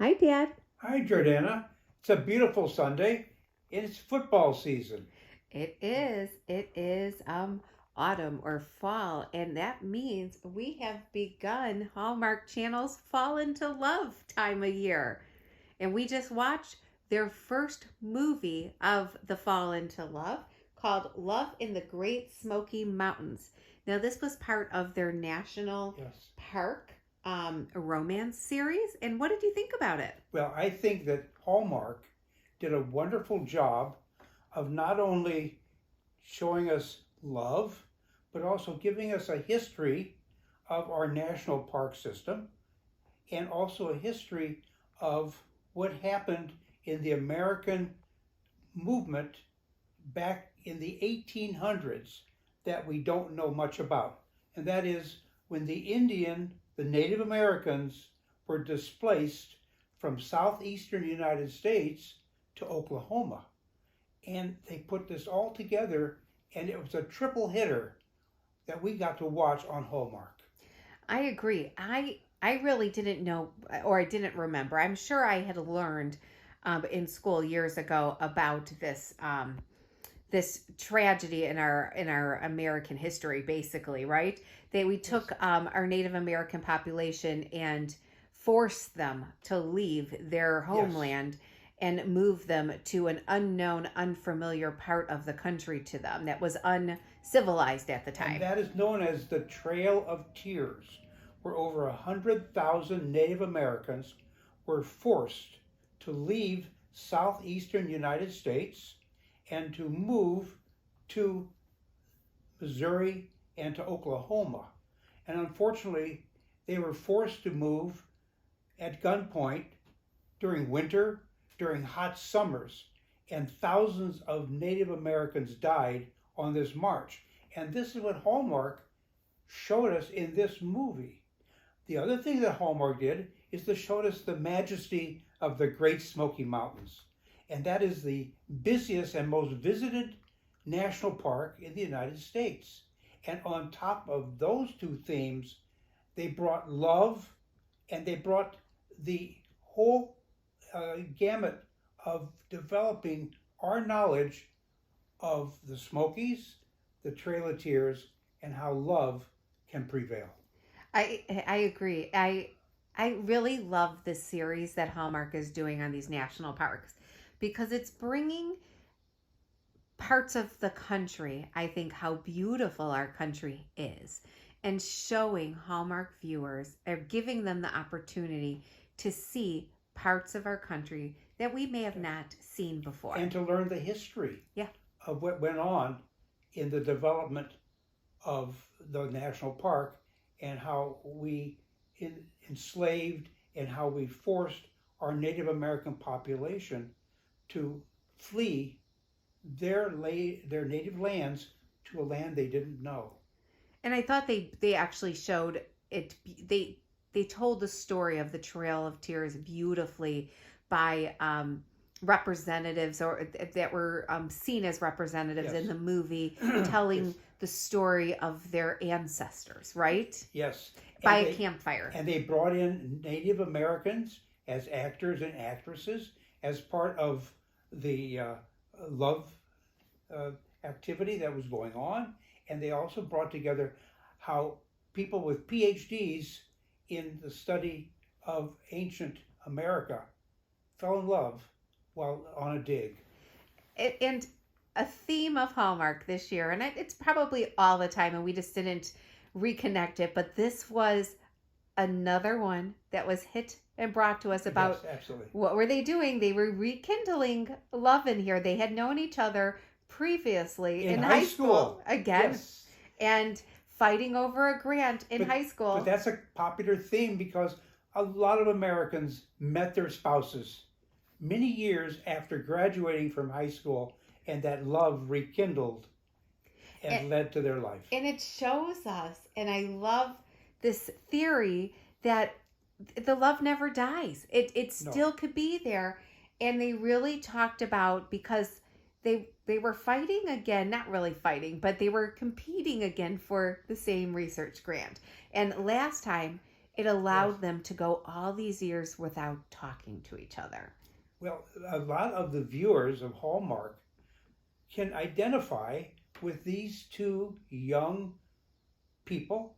Hi, Dad. Hi, Jordana. It's a beautiful Sunday. It's football season. It is autumn or fall, and that means we have begun Hallmark Channel's Fall into Love time of year. And we just watched their first movie of the Fall into Love called Love in the Great Smoky Mountains. Now, this was part of their National Yes. Park romance series. And what did you think about it? Well, I think that Hallmark did a wonderful job of not only showing us love, but also giving us a history of our national park system and also a history of what happened in the American movement back in the 1800s that we don't know much about. And that is when the Native Americans were displaced from southeastern United States to Oklahoma. And they put this all together, and it was a triple hitter that we got to watch on Hallmark. I agree. I really didn't know, or I didn't remember. I'm sure I had learned in school years ago about this tragedy in our American history, basically, right? We Yes. took our Native American population and forced them to leave their Yes. homeland and move them to an unknown, unfamiliar part of the country to them that was uncivilized at the And time. that is known as the Trail of Tears, where over 100,000 Native Americans were forced to leave southeastern United States and to move to Missouri and to Oklahoma. And unfortunately, they were forced to move at gunpoint during winter, during hot summers, and thousands of Native Americans died on this march. And this is what Hallmark showed us in this movie. The other thing that Hallmark did is to show us the majesty of the Great Smoky Mountains. And that is the busiest and most visited national park in the United States. And on top of those two themes, they brought love and they brought the whole gamut of developing our knowledge of the Smokies, the Trail of Tears, and how love can prevail. I agree. I really love this series that Hallmark is doing on these national parks because it's bringing parts of the country, I think, how beautiful our country is, and showing Hallmark viewers or giving them the opportunity to see parts of our country that we may have Yes. not seen before. And to learn the history Yeah. of what went on in the development of the national park and how we enslaved and how we forced our Native American population to flee their native lands to a land they didn't know. And I thought they actually showed it. They told the story of the Trail of Tears beautifully by representatives or that were seen as representatives in Yes. the movie, telling Yes. the story of their ancestors, right? Yes. By And a they campfire. and they brought in Native Americans as actors and actresses as part of the love uh, activity that was going on, and they also brought together how people with PhDs in the study of ancient America fell in love while on a dig. And a theme of Hallmark this year, and it's probably all the time, and we just didn't reconnect it, but this was another one that was hit and brought to us Yes, about absolutely. what were they doing? They were rekindling love in here. They had known each other previously In in high high school school, again yes, and fighting over a grant in but high but school. that's a popular theme because a lot of Americans met their spouses many years after graduating from high school, and that love rekindled And, and led to their life. and it shows us, and I love this theory that the love never dies. It No, still could be there. And they really talked about because they were fighting again, not really fighting, but they were competing again for the same research grant. And last time it Yes. allowed them to go all these years without talking to each other. Well, a lot of the viewers of Hallmark can identify with these two young people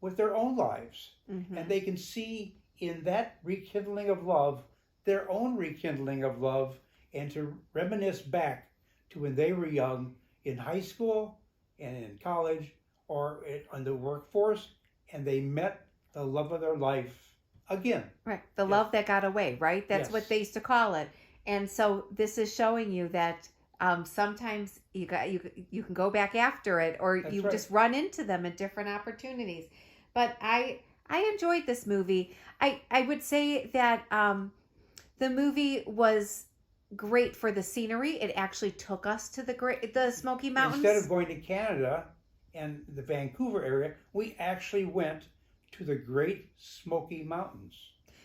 with their own lives. And Hmm. they can see in that rekindling of love their own rekindling of love and to reminisce back to when they were young in high school and in college or in the workforce and they met the love of their life again. Right. The Yes, love that got away, right? That's what yes, they used to call it. And so this is showing you that sometimes you can go back after it, or that's you right. just run into them at different opportunities. But I enjoyed this movie. I would say that the movie was great for the scenery. It actually took us to the Smoky Instead of Mountains. going to Canada and the Vancouver area, we actually went to the Great Smoky Mountains.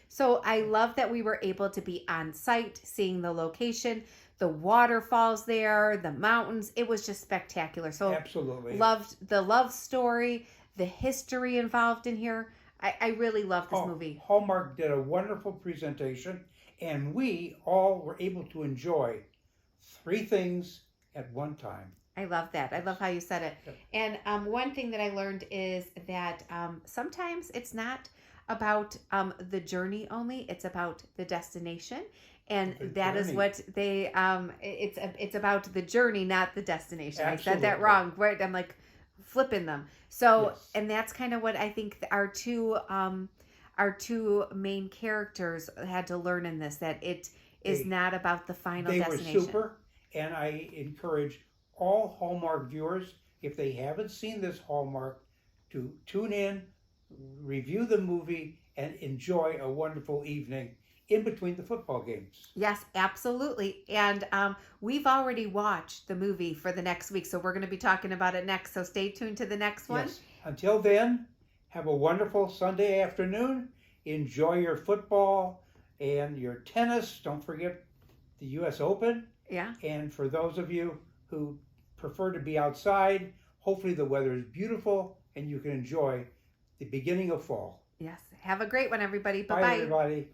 So I love that we were able to be on site, seeing the location, the waterfalls there, the mountains. It was just spectacular. So Absolutely. loved the love story, the history involved in here. I really love this movie. Hallmark did a wonderful presentation, and we all were able to enjoy three things at one time. I love that. I Yes. love how you said it. Yep. And one thing that I learned is that sometimes it's not about the journey only; it's about the destination, and The that is journey. what they. It's about the journey, not the destination. I said that Absolutely. wrong, right? I'm like flipping them. So, Yes. and that's kind of what I think our two main characters had to learn in this, that it is They not about the final they were destination. super, and I encourage all Hallmark viewers, if they haven't seen this Hallmark, to tune in, review the movie, and enjoy a wonderful evening in between the football games. Yes, absolutely. And we've already watched the movie for the next week, so we're going to be talking about it next. So stay tuned to the next one. Yes. Until then, have a wonderful Sunday afternoon. Enjoy your football and your tennis. Don't forget the U.S. Open. Yeah. And for those of you who prefer to be outside, hopefully the weather is beautiful and you can enjoy the beginning of fall. Yes. Have a great one, everybody. Bye Bye, bye. everybody.